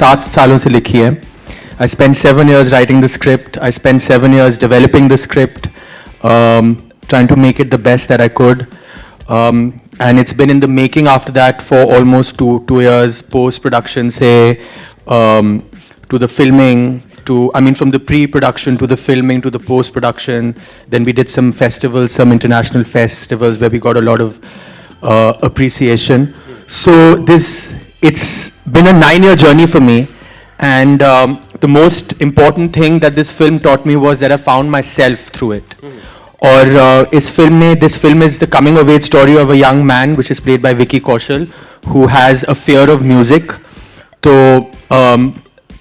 7 सालों से लिखी है. I spent 7 years writing the script. I spent 7 years developing the script, trying to make it the best that I could. And it's been in the making after that for almost two years, post-production, say, to the filming, from the pre-production to the filming to the post-production. Then we did some festivals, some international festivals where we got a lot of appreciation. So it's been a 9-year journey for me. And the most important thing that this film taught me was that I found myself through it. और this film is the coming of age story of a young man, which is played by Vicky Kaushal, who has a fear of music. So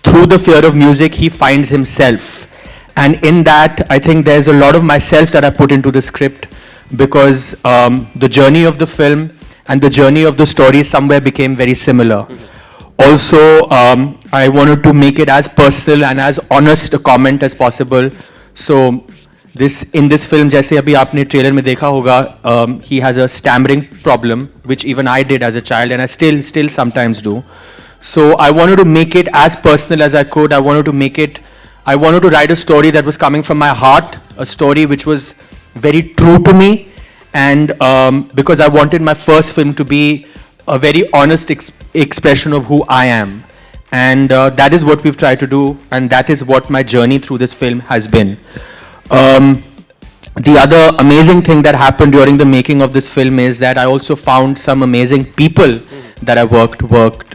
through the fear of music, he finds himself. And in that, I think there's a lot of myself that I put into the script, because the journey of the film and the journey of the story somewhere became very similar. Also, I wanted to make it as personal and as honest a comment as possible. So in this film, जैसे अभी आपने trailer में देखा होगा, he has a stammering problem, which even I did as a child, and I still sometimes do. So I wanted to make it as personal as I could. I wanted to write a story that was coming from my heart, a story which was very true to me, and because I wanted my first film to be a very honest expression of who I am. And that is what we've tried to do, and that is what my journey through this film has been. The other amazing thing that happened during the making of this film is that I also found some amazing people that I worked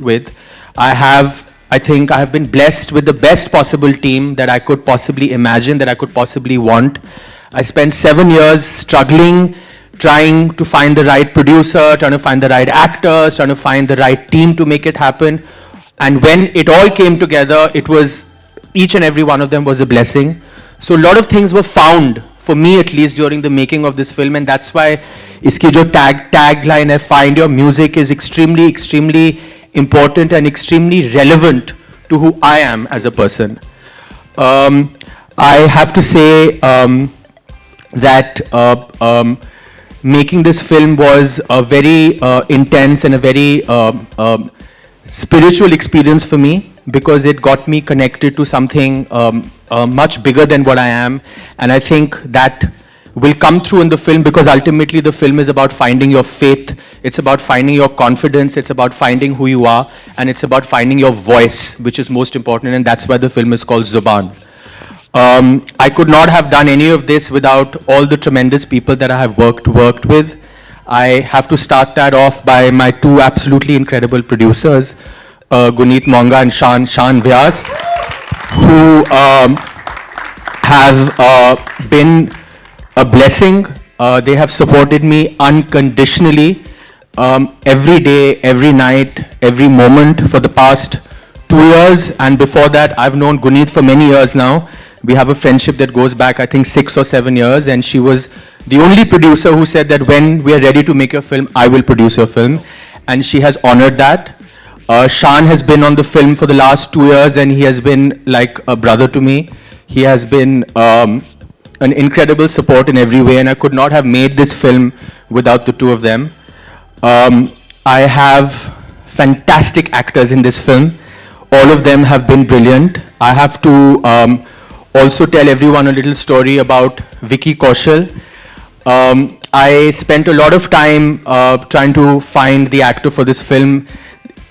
with. I think I have been blessed with the best possible team that I could possibly imagine, that I could possibly want. I spent 7 years struggling, trying to find the right producer, trying to find the right actors, trying to find the right team to make it happen. And when it all came together, it was, each and every one of them was a blessing. So a lot of things were found, for me at least, during the making of this film, and that's why iski jo tagline hai, find your music, is extremely, extremely important and extremely relevant to who I am as a person. I have to say that making this film was a very intense and a very spiritual experience for me, because it got me connected to something much bigger than what I am. And I think that will come through in the film, because ultimately the film is about finding your faith, it's about finding your confidence, it's about finding who you are, and it's about finding your voice, which is most important, and that's why the film is called Zubaan. I could not have done any of this without all the tremendous people that I have worked with. I have to start that off by my two absolutely incredible producers, Guneet Monga and Shan Vyas, who have been a blessing. They have supported me unconditionally, every day, every night, every moment for the past 2 years. And before that, I've known Guneet for many years now. We have a friendship that goes back, I think, 6 or 7 years. And she was the only producer who said that when we are ready to make your film, I will produce your film. And she has honored that. Shan has been on the film for the last 2 years, and he has been like a brother to me. He has been an incredible support in every way, and I could not have made this film without the two of them. I have fantastic actors in this film. All of them have been brilliant. I have to also tell everyone a little story about Vicky Kaushal. I spent a lot of time trying to find the actor for this film.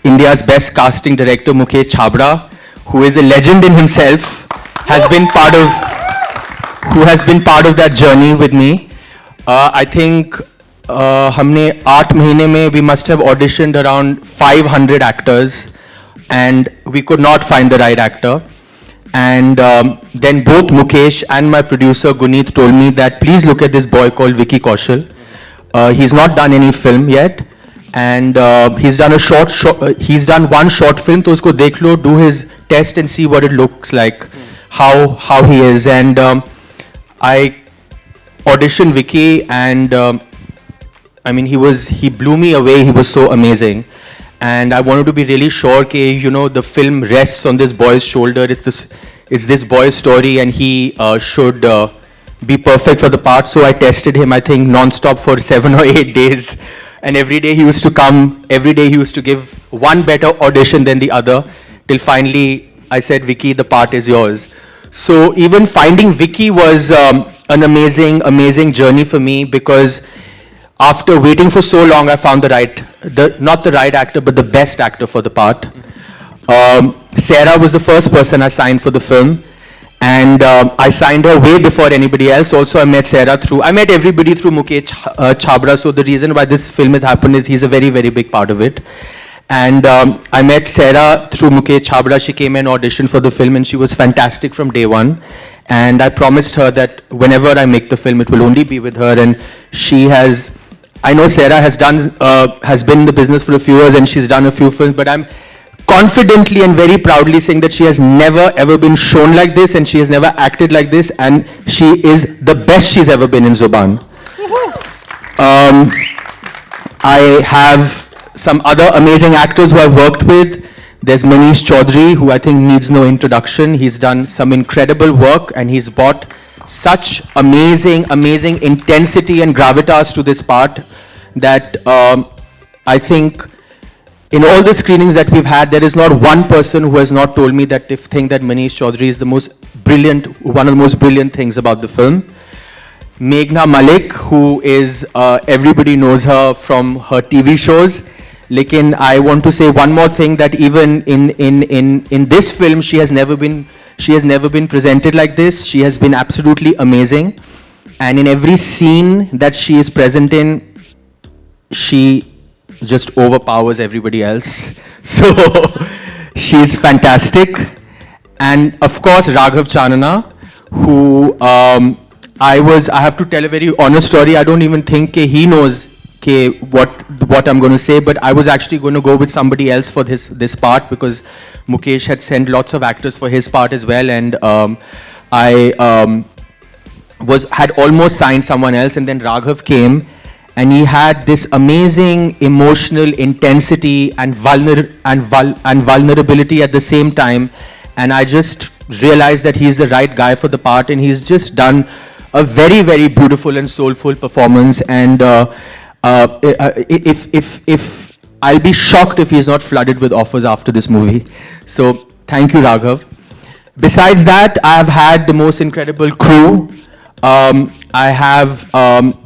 India's best casting director, Mukesh Chhabra, who is a legend in himself, has been part of that journey with me. I think हमने 8 महीने में we must have auditioned around 500 actors, and we could not find the right actor. And then both Mukesh and my producer Guneet told me that please look at this boy called Vicky Kaushal. He's not done any film yet, and he's done one short film. तो उसको देख लो, do his test and see what it looks like, how he is. And I auditioned Vicky, and I mean, he blew me away. He was so amazing. And I wanted to be really sure that, the film rests on this boy's shoulder. It's this boy's story, and he should be perfect for the part. So I tested him, I think, non-stop for 7 or 8 days. And every day he used to come, every day he used to give one better audition than the other. till finally I said, Vicky, the part is yours. So even finding Vicky was an amazing journey for me, because after waiting for so long, I found not the right actor, but the best actor for the part. Sarah was the first person I signed for the film. And I signed her way before anybody else. Also, I met everybody through Mukesh Chhabra. So the reason why this film has happened is he's a very big part of it. And I met Sarah through Mukesh Chhabra. She came and auditioned for the film, and she was fantastic from day one. And I promised her that whenever I make the film, it will only be with her. And I know Sarah has been in the business for a few years, and she's done a few films, but I'm confidently and very proudly saying that she has never ever been shown like this, and she has never acted like this, and she is the best she's ever been in Zubaan. I have some other amazing actors who I've worked with. There's Manish Chaudhary, who I think needs no introduction. He's done some incredible work, and he's brought such amazing intensity and gravitas to this part that I think in all the screenings that we've had, there is not one person who has not told me that they think that Manish Chaudhary is one of the most brilliant things about the film. Meghna Malik, who is, everybody knows her from her TV shows. Lekin I want to say one more thing, that even in this film, she has never been presented like this. She has been absolutely amazing. And in every scene that she is present in, she just overpowers everybody else. So she's fantastic. And of course, Raghav Chanana, who I have to tell a very honest story. I don't even think he knows what I'm going to say, but I was actually going to go with somebody else for this part, because Mukesh had sent lots of actors for his part as well, and I had almost signed someone else, and then Raghav came, and he had this amazing emotional intensity and vulnerability at the same time, and I just realized that he's the right guy for the part, and he's just done a very beautiful and soulful performance. And if I'll be shocked if he's not flooded with offers after this movie. So thank you, Raghav. Besides that, I have had the most incredible crew.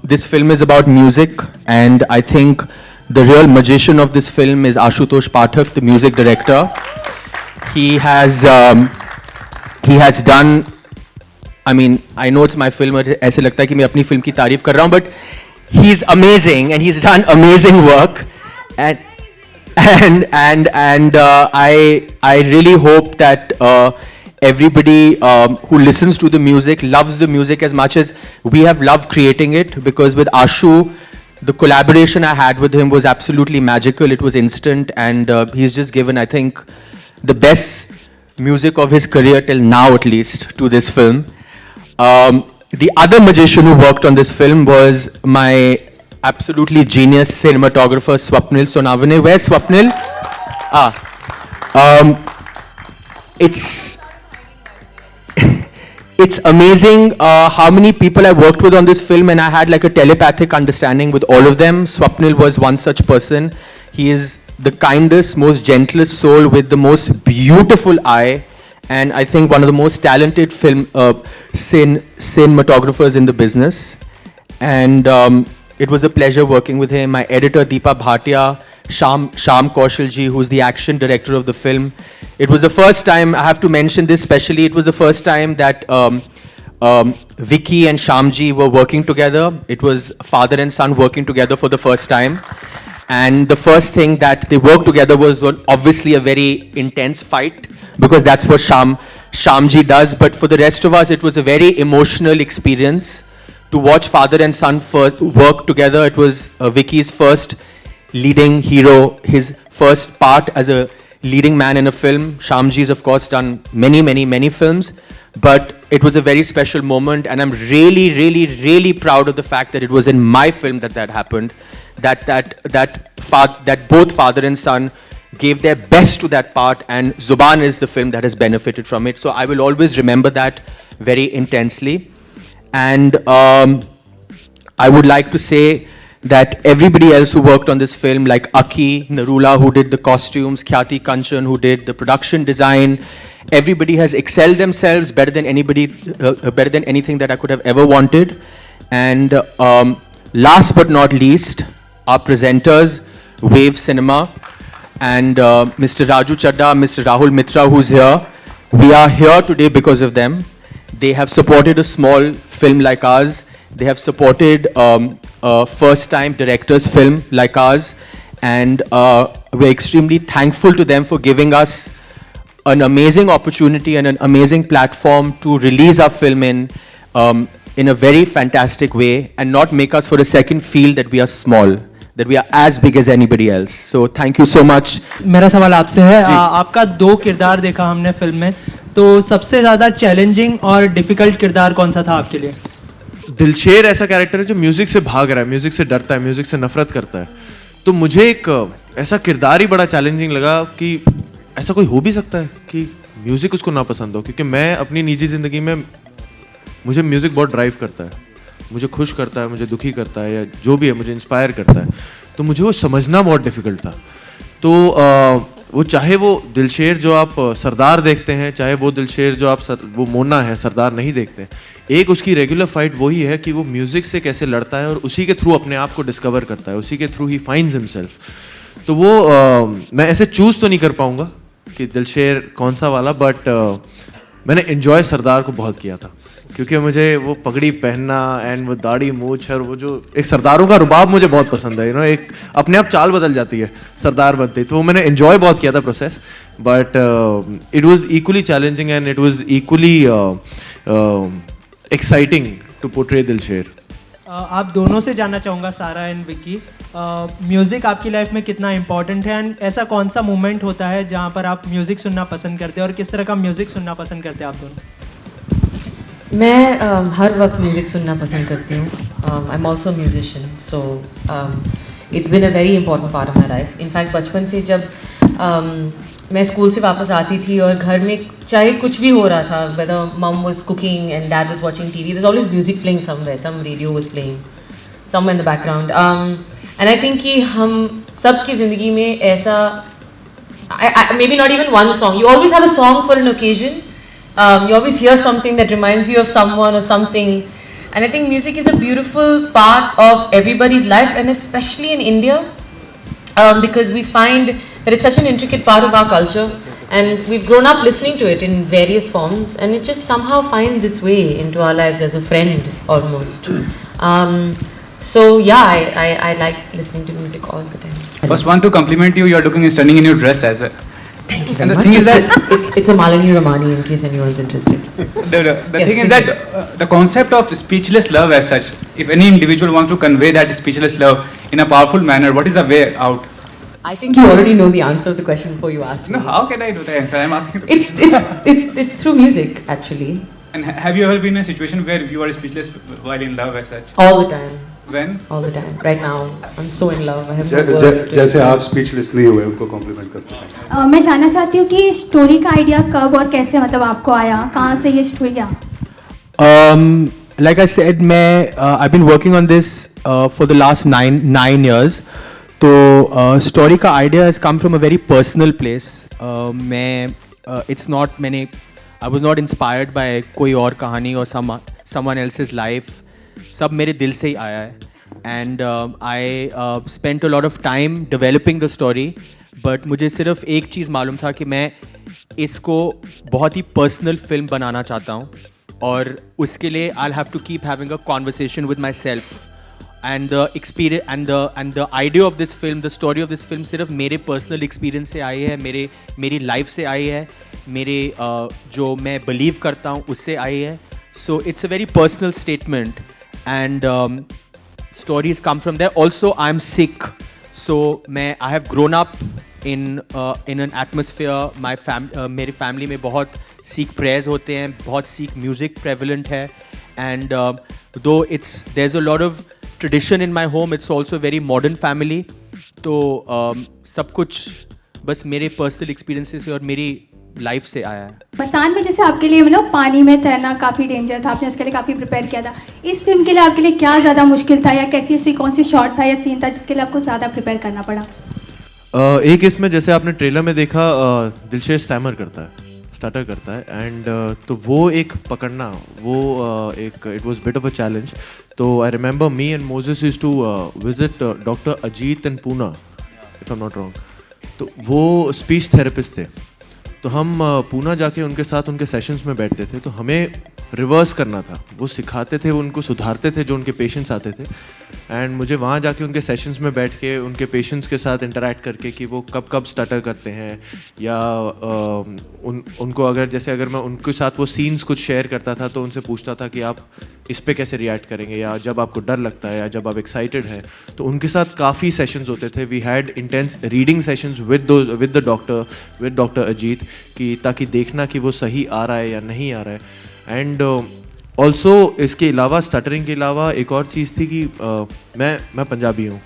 This film is about music, and I think the real magician of this film is Ashutosh Pathak, the music director. He has done, I mean, I know it's my film, ऐसे लगता है कि मैं अपनी film की तारीफ कर रहा हूँ, but he's amazing, and he's done amazing work, and I really hope that everybody who listens to the music loves the music as much as we have loved creating it, because with Ashu, the collaboration I had with him was absolutely magical. It was instant, and he's just given, I think, the best music of his career till now, at least, to this film. The other magician who worked on this film was my absolutely genius cinematographer, Swapnil Sonavane. Where's Swapnil? It's amazing how many people I worked with on this film, and I had like a telepathic understanding with all of them. Swapnil was one such person. He is the kindest, most gentlest soul with the most beautiful eye, and I think one of the most talented cinematographers in the business. And it was a pleasure working with him. My editor, Deepa Bhatia, Sham Kaushal ji, who's the action director of the film. It was the first time, I have to mention this specially, it was the first time that Vicky and Shamji were working together. It was father and son working together for the first time. And the first thing that they worked together was obviously a very intense fight, because that's what Shamji does. But for the rest of us, it was a very emotional experience to watch father and son work together. It was Vicky's first leading hero, his first part as a leading man in a film. Shamji's, of course, done many films, but it was a very special moment, and I'm really proud of the fact that it was in my film that happened, that both father and son gave their best to that part, and Zubaan is the film that has benefited from it. So I will always remember that very intensely. And I would like to say that everybody else who worked on this film, like Aki, Narula, who did the costumes, Khyati Kanchan, who did the production design, everybody has excelled themselves better than anybody, better than anything that I could have ever wanted. And last but not least, our presenters, Wave Cinema, and Mr. Raju Chadda, Mr. Rahul Mitra, who's here. We are here today because of them. They have supported a small film like ours. They have supported a first-time director's film like ours. And we're extremely thankful to them for giving us an amazing opportunity and an amazing platform to release our film in a very fantastic way and not make us for a second feel that we are small, that we are as big as anybody else. So thank you so much. मेरा सवाल आपसे है, आपका 2 किरदार देखा हमने film में, तो सबसे ज़्यादा चैलेंजिंग और डिफ़िकल्ट किरदार कौन सा था आपके लिए? दिलशेर ऐसा कैरेक्टर है जो म्यूजिक से भाग रहा है, म्यूजिक से डरता है, म्यूजिक से नफरत करता है. तो मुझे एक ऐसा किरदार ही बड़ा चैलेंजिंग लगा कि ऐसा कोई हो भी सकता है कि म्यूजिक उसको ना पसंद हो, क्योंकि मैं अपनी निजी ज़िंदगी में मुझे म्यूजिक बहुत ड्राइव करता है, मुझे खुश करता है, मुझे दुखी करता है, या जो भी है मुझे इंस्पायर करता है. तो मुझे वो समझना बहुत डिफ़िकल्ट था. तो वो चाहे वो दिलशेर जो आप सरदार देखते हैं, चाहे वो दिलशेर जो आप वो मोना है सरदार नहीं देखते हैं, एक उसकी रेगुलर फाइट वही है कि वो म्यूज़िक से कैसे लड़ता है और उसी के थ्रू अपने आप को डिस्कवर करता है, उसी के थ्रू ही फाइंड्स हिमसेल्फ. तो वो मैं ऐसे चूज़ तो नहीं कर पाऊँगा कि दिलशेर कौन सा वाला, बट मैंने एंजॉय सरदार को बहुत किया था, क्योंकि मुझे वो पगड़ी पहनना एंड वो दाढ़ी मूछ और वो जो एक सरदारों का रुबाब मुझे बहुत पसंद है. यू नो, एक अपने आप चाल बदल जाती है सरदार बनते, तो वो मैंने एंजॉय बहुत किया था process. But it was equally challenging and it was equally exciting to portray Dilsher. आप दोनों से जानना चाहूँगा, सारा एंड विक्की, म्यूज़िक आपकी लाइफ में कितना इम्पोर्टेंट है एंड ऐसा कौन सा मोमेंट होता है जहाँ पर आप म्यूज़िक सुनना पसंद करते हैं और किस तरह का म्यूज़िक सुनना पसंद करते हैं आप दोनों? मैं हर वक्त म्यूज़िक सुनना पसंद करती हूँ. I am also musician, so it's been a very important part of my life. In fact बचपन से जब मैं स्कूल से वापस आती थी और घर में चाहे कुछ भी हो रहा था, whether mom was cooking and dad was watching TV, there is always music playing somewhere, some radio was playing somewhere in the background. And I think कि हम सब की ज़िंदगी में ऐसा, maybe not even one song, you always have a song for an occasion. You always hear something that reminds you of someone or something, and I think music is a beautiful part of everybody's life, and especially in India, because we find that it's such an intricate part of our culture, and we've grown up listening to it in various forms, and it just somehow finds its way into our lives as a friend almost. So yeah, I like listening to music all the time. First, want to compliment you. You are looking stunning in your dress as well. Thank you And very the much. thing is that It's a Malani Ramani, in case anyone's interested. the Yes, thing is please. that the concept of speechless love as such, if any individual wants to convey that speechless love in a powerful manner, what is the way out? I think you already know the answer to the question before you asked No, me. how can I do the answer? I'm asking. The It's through music, actually. And have you ever been in a situation where you are speechless while in love as such? All the time. When? All the time. Right now, I'm so in love. I have no words to जैसे आप speechless नहीं हुए, उनको complement करते हैं. मैं जानना चाहती हूँ कि स्टोरी का आइडिया कब और कैसे मतलब आपको आया, कहाँ से ये स्टोरी आया? Like I said, I've been working on this for the last nine years. तो story का idea has come from a very personal place. It's not I was not inspired by कोई और कहानी और someone else's life. सब मेरे दिल से ही आया है. And I spent a lot of time developing the story. But मुझे सिर्फ एक चीज़ मालूम था कि मैं इसको बहुत ही पर्सनल फिल्म बनाना चाहता हूँ, और उसके लिए I'll have to keep having a conversation with myself. And the experience and the idea of this film, the story of this film सिर्फ मेरे पर्सनल एक्सपीरियंस से आई है, मेरी लाइफ से आई है, मेरे जो मैं बिलीव करता हूँ उससे आई है. So it's a very personal statement, and stories come from there. Also, I'm sick, so I have grown up in an atmosphere. मेरे family में बहुत Sikh prayers होते हैं, बहुत Sikh music prevalent है, and though there's a lot of tradition in my home, it's also a very modern family. तो सब कुछ बस मेरे personal experiences से और मेरी लाइफ से आया है। बरसात में जैसे आपके लिए मतलब पानी में तैरना काफ़ी डेंजर था, आपने उसके लिए काफ़ी प्रिपेयर किया था। इस फिल्म के लिए आपके लिए क्या ज़्यादा मुश्किल था, या कैसी ऐसी कौन सी शॉट था या सीन था जिसके लिए आपको ज़्यादा प्रिपेयर करना पड़ा? एक इसमें जैसे आपने ट्रेलर में देखा दिलशेर स्टैमर करता है, स्टटर करता है, एंड तो वो एक पकड़ना, वो एक it was bit of a challenge. तो I remember me and Moses used to visit doctor Ajit in Poona, if I am not wrong. तो वो स्पीच थेरेपिस्ट थे, तो हम पूना जाके उनके साथ उनके सेशंस में बैठते थे। तो हमें रिवर्स करना था, वो सिखाते थे, वो उनको सुधारते थे जो उनके पेशेंट्स आते थे। एंड मुझे वहाँ जाके उनके सेशंस में बैठ के उनके पेशेंट्स के साथ इंटरेक्ट करके कि वो कब कब स्टटर करते हैं, या उनको अगर मैं उनके साथ वो सीन्स कुछ शेयर करता था तो उनसे पूछता था कि आप इस पे कैसे रिएक्ट करेंगे, या जब आपको डर लगता है या जब आप एक्साइटेड हैं। तो उनके साथ काफ़ी सेशंस होते थे। We had intense reading sessions with the doctor, with doctor Ajit, कि ताकि देखना कि वो सही आ रहा है या नहीं आ रहा है। एंड ऑल्सो इसके अलावा, स्टटरिंग के अलावा एक और चीज़ थी कि मैं पंजाबी हूँ,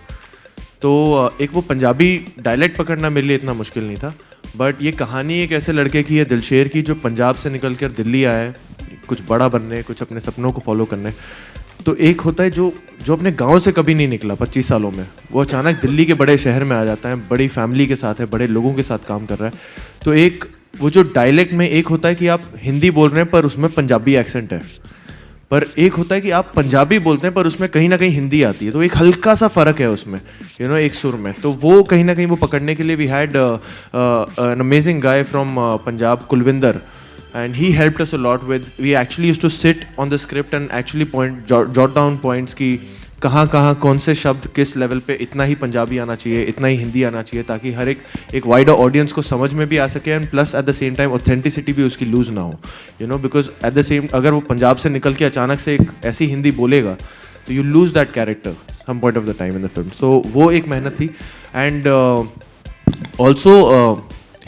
तो एक वो पंजाबी डायलेक्ट पकड़ना मेरे लिए इतना मुश्किल नहीं था। बट ये कहानी एक ऐसे लड़के की है, दिलशेर की, जो पंजाब से निकल कर दिल्ली आया है कुछ बड़ा बनने, कुछ अपने सपनों को फॉलो करने। तो एक होता है जो अपने गांव से कभी नहीं निकला 25 सालों में, वो अचानक दिल्ली के बड़े शहर में आ जाता है, बड़ी फैमिली के साथ है, बड़े लोगों के साथ काम कर रहा है। तो एक वो जो डायलेक्ट में एक होता है कि आप हिंदी बोल रहे हैं पर उसमें पंजाबी एक्सेंट है, पर एक होता है कि आप पंजाबी बोलते हैं पर उसमें कहीं ना कहीं हिंदी आती है। तो एक हल्का सा फ़र्क है उसमें, एक सुर में। तो वो कहीं ना कहीं वो पकड़ने के लिए we had an amazing guy from Punjab, Kulwinder, and he helped us a lot with, we actually used to sit on the script and actually jot down points कि कहाँ कौन से शब्द किस लेवल पे इतना ही पंजाबी आना चाहिए, इतना ही हिंदी आना चाहिए, ताकि हर एक वाइडर ऑडियंस को समझ में भी आ सके, and plus at the same time authenticity भी उसकी लूज ना हो, बिकॉज एट द सेम, अगर वो पंजाब से निकल के अचानक से एक ऐसी हिंदी बोलेगा तो you lose that character some point of the time in the film. तो वो एक मेहनत थी। And also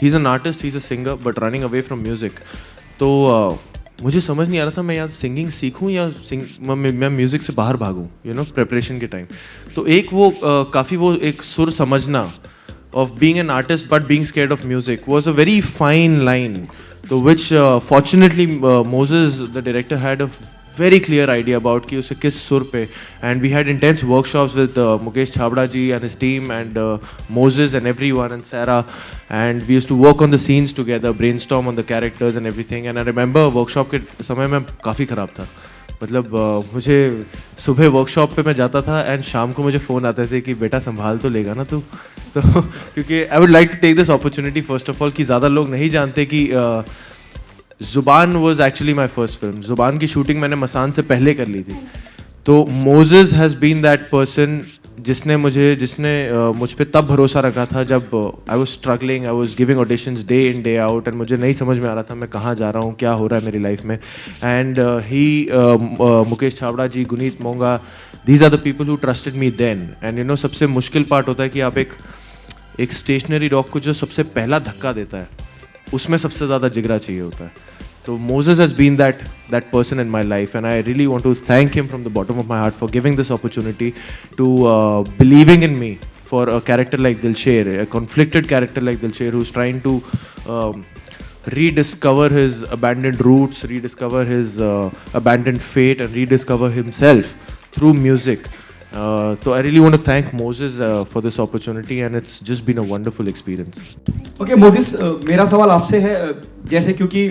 he is an artist, he is a singer, but running away from music. तो मुझे समझ नहीं आ रहा था मैं यहाँ सिंगिंग सीखूँ या मैं म्यूज़िक से बाहर भागूँ, प्रिपरेशन के टाइम। तो एक वो काफ़ी वो एक सुर समझना of being an artist but being scared of music was a very fine line, तो which fortunately Moses the director had a very clear idea about कि उसे किस सुर पे, and we had intense workshops with Mukesh Chhabda ji and his team, and Moses and everyone, and Sarah, and we used to work on the scenes together, brainstorm on the characters and everything. And I remember workshop के समय में काफ़ी ख़राब था, मतलब मुझे सुबह workshop पे मैं जाता था एंड शाम को मुझे फ़ोन आते थे कि बेटा संभाल तो लेगा ना तू। तो क्योंकि I would like to take this opportunity first of all कि ज़्यादा लोग नहीं जानते कि Zubaan was actually my first film. Zubaan की शूटिंग मैंने मसान से पहले कर ली थी। तो Moses has been that person जिसने मुझ पे तब भरोसा रखा था जब I was struggling, I was giving auditions day in day out, and मुझे नहीं समझ में आ रहा था मैं कहाँ जा रहा हूँ, क्या हो रहा है मेरी लाइफ में। And he Mukesh Chhabra ji, Guneet Monga, these are the people who trusted me then. And सबसे मुश्किल पार्ट होता है कि आप एक स्टेशनरी रॉक को जो सबसे पहला धक्का देता है उसमें सबसे ज़्यादा जिगरा चाहिए होता है। तो Moses has been that person in my life, and I really want to thank him from the bottom of my heart for giving this opportunity to believing in me for a character like Dilsher, a conflicted character like Dilsher, who's trying to rediscover his abandoned roots, rediscover his abandoned fate, and rediscover himself through music. So I really want to thank Moses for this opportunity, and it's just been a wonderful experience. Okay, Moses, मेरा सवाल आपसे है, जैसे क्योंकि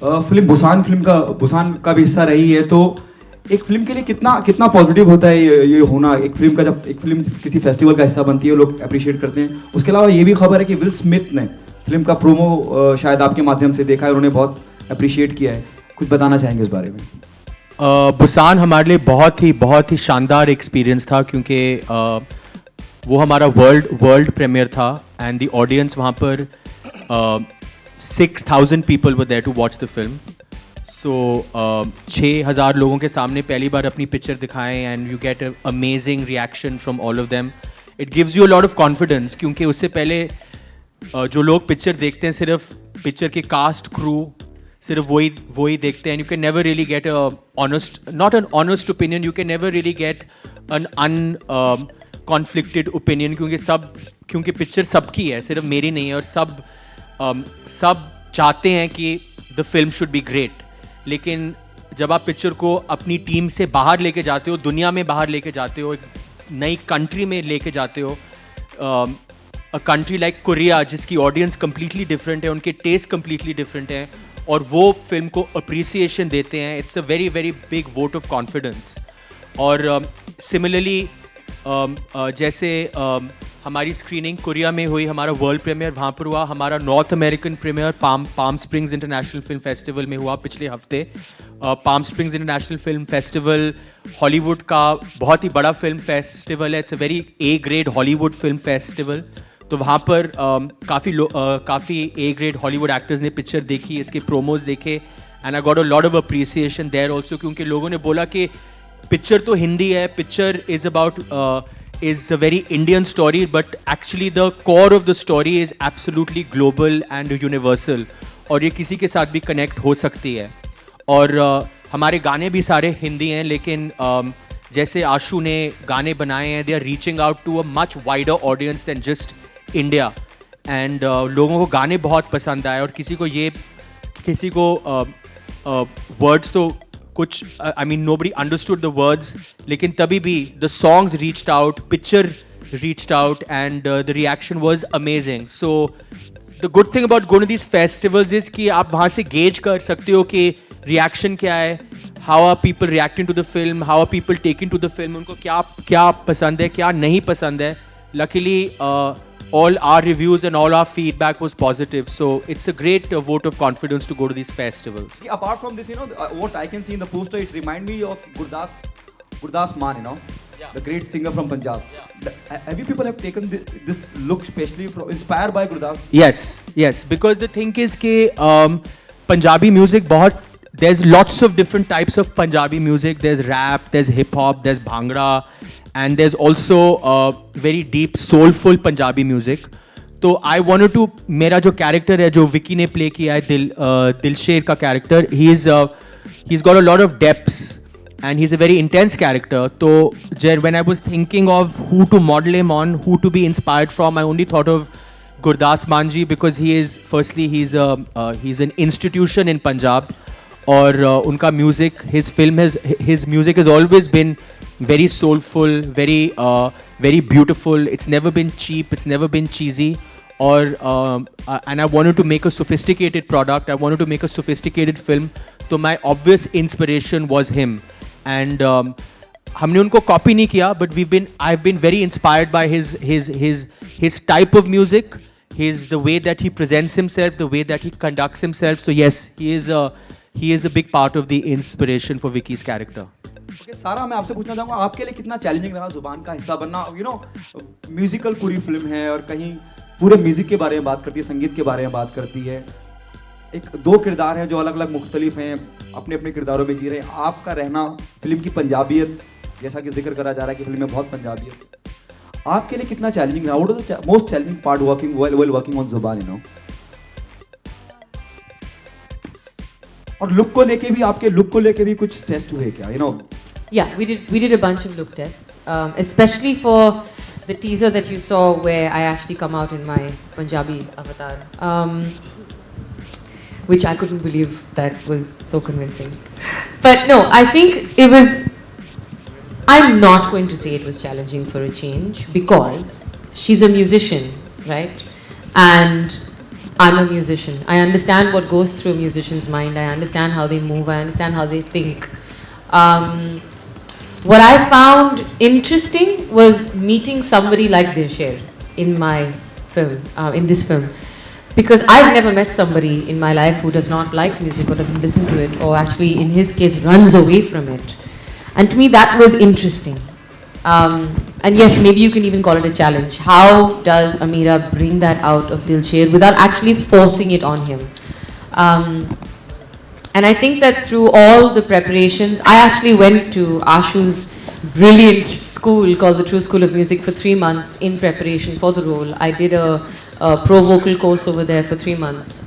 film Busan का भी हिस्सा रही है, तो एक फिल्म के लिए कितना पॉजिटिव होता है ये होना, एक फिल्म का जब एक फिल्म किसी फेस्टिवल का हिस्सा बनती है लोग अप्रिशिएट करते हैं। उसके अलावा ये भी खबर है कि विल स्मिथ ने फिल्म का प्रोमो शायद आपके माध्यम से देखा है, उन्होंने बहुत अप्रिशिएट किया है, कुछ बताना चाहेंगे इस बारे में? बुसान हमारे लिए बहुत ही शानदार एक्सपीरियंस था, क्योंकि वो हमारा वर्ल्ड प्रीमियर था, एंड द ऑडियंस वहाँ पर 6,000 people were there to watch the film. So 6,000 लोगों के सामने पहली बार अपनी पिक्चर दिखाएं, and you get an amazing reaction from all of them. It gives you a lot of confidence, क्योंकि उससे पहले जो लोग पिक्चर देखते हैं सिर्फ पिक्चर के कास्ट क्रू सिर्फ वही देखते हैं, and you can never really get not an honest opinion, you can never really get an conflicted opinion, क्योंकि पिक्चर सबकी है, सिर्फ मेरी नहीं है, और सब चाहते हैं कि the film should be great, लेकिन जब आप पिक्चर को अपनी टीम से बाहर लेके जाते हो, दुनिया में बाहर लेके जाते हो, एक नई कंट्री में लेके जाते हो, अ कंट्री लाइक कोरिया जिसकी ऑडियंस कम्प्लीटली डिफरेंट है, उनके टेस्ट कम्प्लीटली डिफरेंट हैं, और वो फिल्म को अप्रिसिएशन देते हैं, it's a very very big vote of confidence. और सिमिलरली जैसे हमारी स्क्रीनिंग कोरिया में हुई, हमारा वर्ल्ड प्रीमियर वहाँ पर हुआ, हमारा North American premiere Palm Springs International film festival में हुआ पिछले हफ्ते. Palm Springs International film festival Hollywood का बहुत ही बड़ा फिल्म फेस्टिवल है. It's a very A grade Hollywood film festival. तो वहाँ पर काफ़ी ए ग्रेड हॉलीवुड एक्टर्स ने पिक्चर देखी, इसके प्रोमोज देखे, and I got a lot of appreciation there also, क्योंकि लोगों ने बोला कि पिक्चर तो हिंदी है, picture is about is a very Indian story, but actually the core of the story is absolutely global and universal, और ये किसी के साथ भी कनेक्ट हो सकती है. और हमारे गाने भी सारे हिंदी हैं, लेकिन जैसे आशु ने गाने बनाए हैं, they are reaching out to a much wider audience than just India, and लोगों को गाने बहुत पसंद आए, और किसी को वर्ड्स तो कुछ I mean nobody understood the words, लेकिन तभी भी the songs reached out, picture reached out, and the reaction was amazing. So the good thing about going to these festivals is कि आप वहाँ से गेज कर सकते हो कि रिएक्शन क्या है, how are people reacting to the film, how are people taking to the film, उनको क्या पसंद है, क्या नहीं पसंद है. Luckily all our reviews and all our feedback was positive, so it's a great vote of confidence to go to these festivals. Apart from this, what I can see in the poster, it remind me of Gurdas Maan, the great singer from Punjab. Have you people have taken this look specially inspired by Gurdas? Yes, because the thing is कि Punjabi music there's lots of different types of Punjabi music. There's rap, there's hip hop, there's bhangra, and there's also very deep soulful Punjabi music. तो I wanted to, मेरा जो character है जो विकी ने play किया है, दिलशेर का character, he's got a lot of depths and he's a very intense character. तो when I was thinking of who to model him on, who to be inspired from, I only thought of Gurdas Manji, because he's an institution in Punjab. और उनका music, his music has always been very soulful, very beautiful. It's never been cheap, it's never been cheesy. And I wanted to make a sophisticated product, I wanted to make a sophisticated film. So my obvious inspiration was him. And हमने उनको copy नहीं किया, but I've been very inspired by his type of music, the way that he presents himself, the way that he conducts himself. So yes, he is a big part of the inspiration for Vicky's character. Okay, सारा, मैं आपसे पूछना चाहूँगा, आपके लिए कितना challenging रहा जुबान का हिस्सा बनना? म्यूजिकल पूरी फिल्म है और कहीं पूरे म्यूजिक के बारे में बात करती है, संगीत के बारे में बात करती है. दो किरदार हैं जो अलग अलग मुख्तलिफ हैं, अपने अपने किरदारों में जी रहे हैं. आपका रहना, फिल्म की पंजाबियत, जैसा कि जिक्र करा जा रहा है कि फिल्म में बहुत पंजाबियत, आपके लिए कितना चैलेंजिंग रहा? What is the most challenging part working on जुबान? और लुक को लेके भी, आपके लुक को लेके भी कुछ टेस्ट हुए क्या? Yeah, we did a bunch of look tests, especially for the teaser that you saw where I actually come out in my Punjabi avatar, which I couldn't believe that was so convincing. But no, I think it was, I'm not going to say it was challenging for a change, because she's a musician, right? And I'm a musician. I understand what goes through a musician's mind. I understand how they move. I understand how they think. What I found interesting was meeting somebody like Dilsher in my film, in this film. Because I've never met somebody in my life who does not like music or doesn't listen to it, or actually in his case runs away from it. And to me that was interesting. And yes, maybe you can even call it a challenge. How does Ameera bring that out of Dilsher without actually forcing it on him? And I think that through all the preparations, I actually went to Ashu's brilliant school called the True School of Music for 3 months in preparation for the role. I did a pro vocal course over there for 3 months.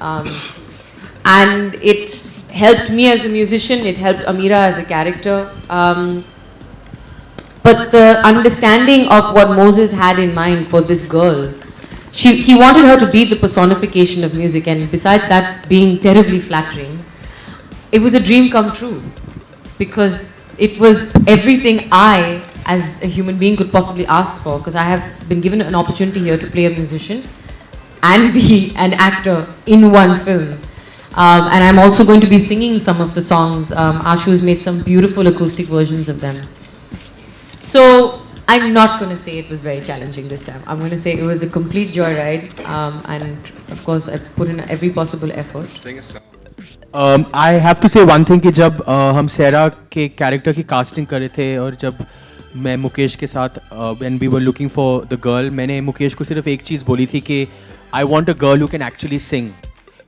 And it helped me as a musician, it helped Ameera as a character. But the understanding of what Moses had in mind for this girl he wanted her to be the personification of music, and besides that being terribly flattering, it was a dream come true, because it was everything I, as a human being, could possibly ask for, because I have been given an opportunity here to play a musician and be an actor in one film. And I'm also going to be singing some of the songs. Ashu's made some beautiful acoustic versions of them. So I'm not going to say it was very challenging this time. I'm going to say it was a complete joyride. And of course, I put in every possible effort. Sing a song. I have to say one thing कि जब हम सेरा के character की casting कर रहे थे और जब मैं मुकेश के साथ when we were looking for the girl, मैंने मुकेश को सिर्फ एक चीज़ बोली थी कि I want a girl who can actually sing.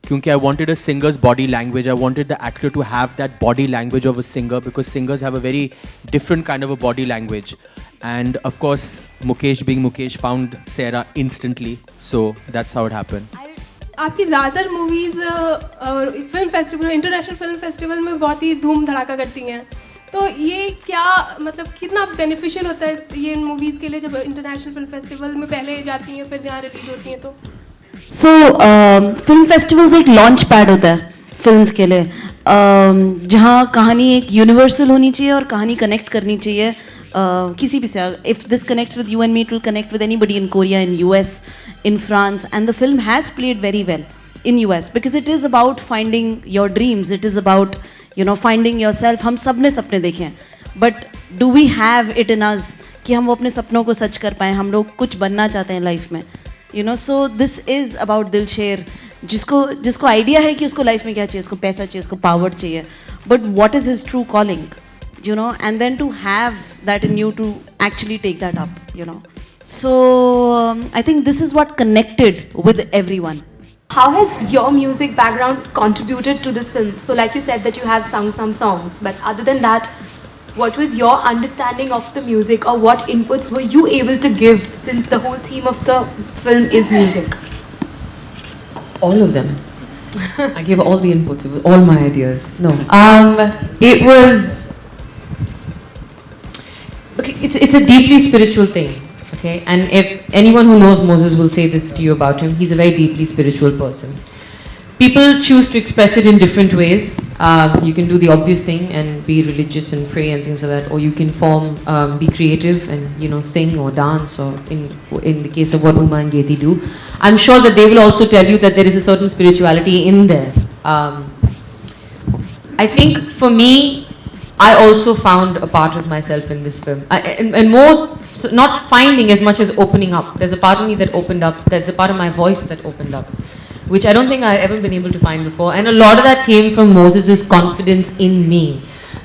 क्योंकि I wanted a singer's body language. I wanted the actor to have that body language of a singer, because singers have a very different kind of a body language. And of course, Mukesh being Mukesh found Sarah instantly. So that's how it happened. आपकी ज़्यादातर movies film festival, international film festival में बहुत ही धूम धड़ाका करती हैं, तो ये क्या मतलब कितना बेनिफिशियल होता है ये इन मूवीज़ के लिए जब इंटरनेशनल फिल्म फेस्टिवल में पहले जाती हैं फिर यहाँ रिलीज होती हैं? तो फिल्म फेस्टिवल्स एक लॉन्च पैड होता है फिल्म्स के लिए, जहाँ कहानी एक यूनिवर्सल होनी चाहिए और कहानी कनेक्ट करनी चाहिए किसी भी से. If this connects with you and me, it will connect with anybody in Korea, in US, in France, and the film has played very well in US because it is about finding your dreams, it is about, you know, finding yourself. हम सब ने सपने देखे हैं, but do we have it in us कि हम वो अपने सपनों को सच कर पाएँ? हम लोग कुछ बनना चाहते हैं लाइफ में, you know. So this is about दिल शेर, जिसको आइडिया है कि उसको लाइफ में क्या चाहिए, उसको पैसा चाहिए, उसको पावर चाहिए, but what is his true calling, you know, and then to have that in you to actually take that up, you know. So I think this is what connected with everyone. How has your music background contributed to this film? So like you said that you have sung some songs, but other than that, what was your understanding of the music, or what inputs were you able to give, since the whole theme of the film is music? All of them. I gave all the inputs, it was all my ideas. No. It was... Okay, it's a deeply spiritual thing. Okay, and if anyone who knows Moses will say this to you about him, he's a very deeply spiritual person. People choose to express it in different ways. You can do the obvious thing and be religious and pray and things like that, or you can be creative and, you know, sing or dance, or in the case of what Uma and Geti do. I'm sure that they will also tell you that there is a certain spirituality in there. I think for me, I also found a part of myself in this film, and more so not finding as much as opening up. There's a part of me that opened up. There's a part of my voice that opened up, which I don't think I've ever been able to find before. And a lot of that came from Moses' confidence in me,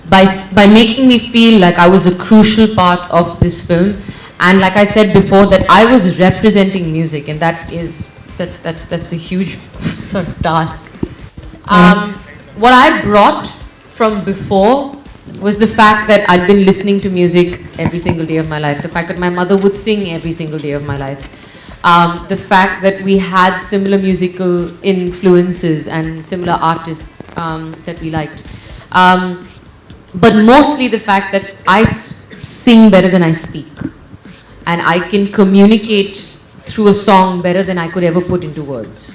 by making me feel like I was a crucial part of this film, and like I said before, that I was representing music, and that's a huge sort of task. What I brought from before was the fact that I'd been listening to music every single day of my life, the fact that my mother would sing every single day of my life, the fact that we had similar musical influences and similar artists that we liked, but mostly the fact that I sing better than I speak, and I can communicate through a song better than I could ever put into words.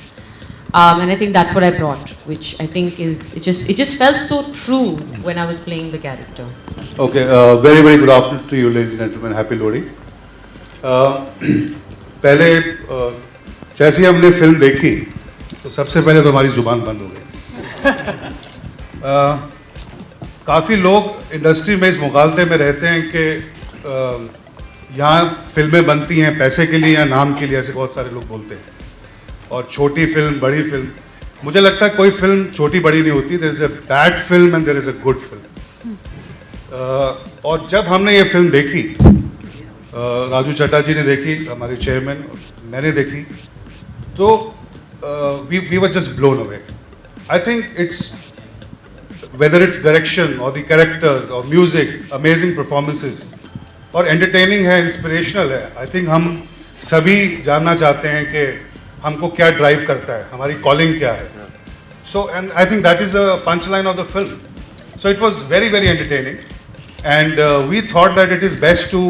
And I think that's what I brought, which I think is, it just felt so true when I was playing the character. Okay, very very good afternoon to you, ladies and gentlemen. Happy Lodi. पहले जैसे ही हमने film देखी तो सबसे पहले तो हमारी जुबान बंद हो गई. काफ़ी लोग इंडस्ट्री में इस मुगालते में रहते हैं कि यहाँ फिल्में बनती हैं पैसे के लिए या नाम के लिए, ऐसे बहुत सारे लोग बोलते हैं. और छोटी फिल्म, बड़ी फिल्म, मुझे लगता है कोई फिल्म छोटी बड़ी नहीं होती. There is a bad film and there is a good film. और जब हमने ये फिल्म देखी, राजू चड्डा जी ने देखी, हमारे चेयरमैन, मैंने देखी, तो we were just blown away. I think it's, whether it's direction और द कैरेक्टर्स और म्यूजिक, अमेजिंग परफॉर्मेंसेस, और एंटरटेनिंग है, इंस्पिरेशनल है. आई थिंक हम सभी जानना चाहते हैं कि हमको क्या ड्राइव करता है, हमारी कॉलिंग क्या है. So and I think that is the punch line of the film. So it was very very entertaining, and we thought that it is best to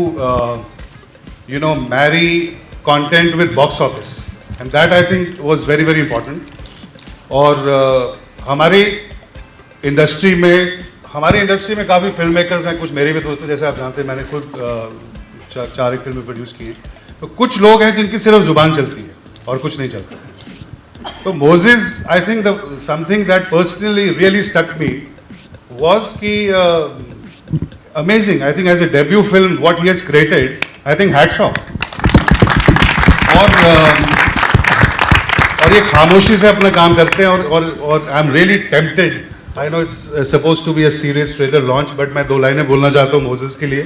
marry content with box office. And that I think was very very important. और हमारी industry में काफ़ी film makers हैं, कुछ मेरे भी दोस्त हैं, जैसे आप जानते हैं मैंने खुद 4 फिल्में प्रोड्यूस की हैं. तो कुछ लोग हैं जिनकी सिर्फ जुबान चलती है और कुछ नहीं चलता. तो Moses, I think something that personally really stuck me was कि amazing. I think as a debut film what he has created, I think hats off. और ये खामोशी से अपना काम करते हैं. और I am really tempted. I know it's suppose to be a serious trailer launch, but मैं 2 लाइनें बोलना चाहता हूँ मोजेस के लिए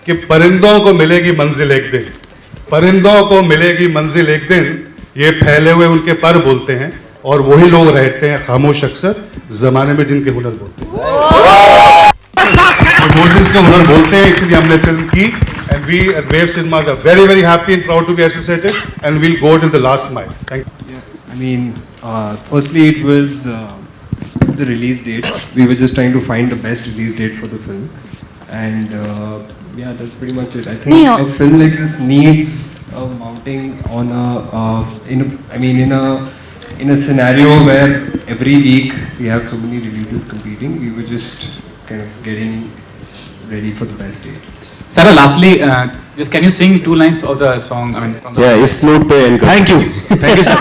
कि परिंदों को मिलेगी मंजिल एक दिन, परिंदों को मिलेगी मंजिल एक दिन, ये फैले हुए उनके पर बोलते हैं और वही लोग रहते हैं खामोश अक्सर जमाने में जिनके हुनर बोलते हैं. तो मोजेस के हुनर बोलते हैं, इसलिए हमने फिल्म की. And we at Wave Cinemas are very very happy and proud to be associated and we'll go till the last mile. Thank you. I mean, firstly, it was the release dates. We were just trying to find the best release date for the film, and yeah, that's pretty much it. I think a film like this needs a mounting on in a scenario where every week we have so many releases competing. We were just kind of getting ready for the best date. Sarah, lastly, just can you sing 2 lines of the song? I mean, from the इस note पे thank you sir.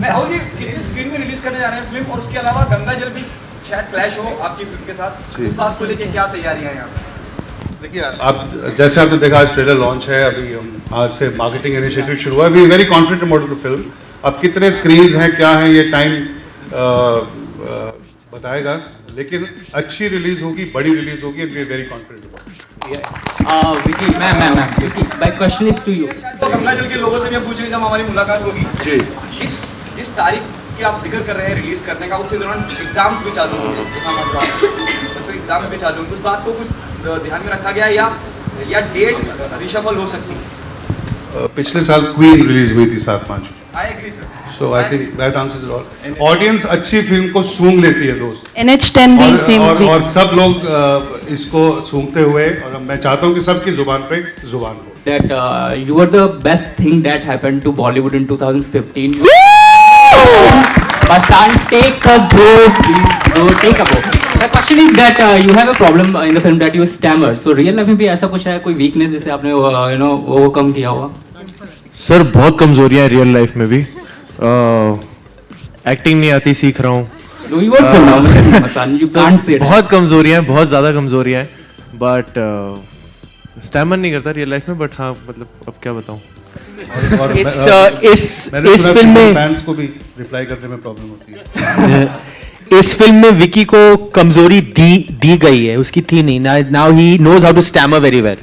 मैं राहुल जी कितनी screen में release करने जा रहे हैं film, और उसके अलावा गंगा जल भी शायद क्लैश हो आपकी फिल्म के साथ, उस बात को लेके क्या तैयारियां हैं यहाँ पे? देखिए, आप जैसे आपने देखा आज ट्रेलर लॉन्च है, अभी हम आज से मार्केटिंग इनिशिएटिव शुरू हुआ है. We very confident about the film. अब कितने स्क्रीन्स हैं क्या हैं ये टाइम बताएगा, लेकिन अच्छी रिलीज होगी, बड़ी रिलीज होगी and we are very confident about it. Vicky, ma'am, Vicky, my question is to you. तो गंगा जल के लोगों से भी पूछेंगे जब हमारी मुलाकात होगी जी. जिस तारीख की आप जिक्र कर रहे हैं रिलीज करने का, उसके दौरान एग्जाम्स भी चालू होंगे, तो एग्जाम भी चालू होंगे, उस बात को कुछ ध्यान में रखा गया या डेट रिशफल हो सकती है? पिछले साल क्वीन रिलीज हुई थी 7/5. I agree sir. So I think that answers it all. Audience अच्छी फिल्म को सूंघ लेती है दोस्त. NH10 भी सेम भी. और सब लोग इसको सूंघते हुए, और मैं चाहता हूँ कि सबकी जुबान पे जुबान हो. That you were the best thing that happened to Bollywood in 2015. Basan, take a break, please. Bro, take a break. The question is that you have a problem in the film that you stammer. So real life में भी ऐसा कुछ है, कोई weakness जिसे आपने overcome किया हुआ? सर बहुत कमजोरियां हैं रियल लाइफ में भी. एक्टिंग नहीं आती, सीख रहा हूँ. बहुत कमजोरियां हैं, बहुत ज्यादा कमजोरियां हैं, बट स्टैमर नहीं करता रियल लाइफ में. बट हाँ, मतलब अब क्या बताऊँ. इस फिल्म में फैंस को भी रिप्लाई करने में प्रॉब्लम होती है. इस फिल्म में विकी को कमजोरी दी गई है, उसकी थी नहीं. Now he knows how to stammer very well.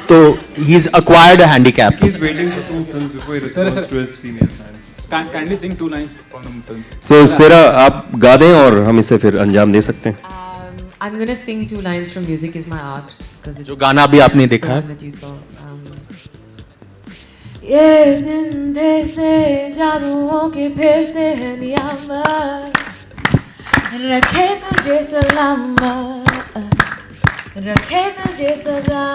तो he is acquired a handicap. He's waiting for 2 films before he responds to his female fans. Kindly sing 2 lines from the film. So सेरा आप गा दें और हम इसे फिर अंजाम दे सकते हैं. I'm gonna sing 2 lines from Music Is My Art because it's जो गाना अभी आपने देखा है. that you saw. ये दिन थे से जादुओं के फिर से है नियामत, रखे तुझे सलामत, रखे तुझे सदा.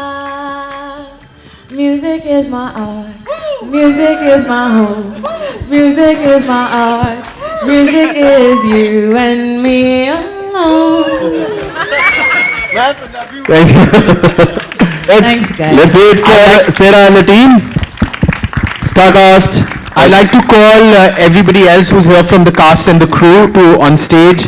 Music is my art, music is my home, music is my art, music is you and me alone. Thank you. Thanks, guys. Let's say it for Sarah and the team. Starcast. I like to call everybody else who's here from the cast and the crew to on stage.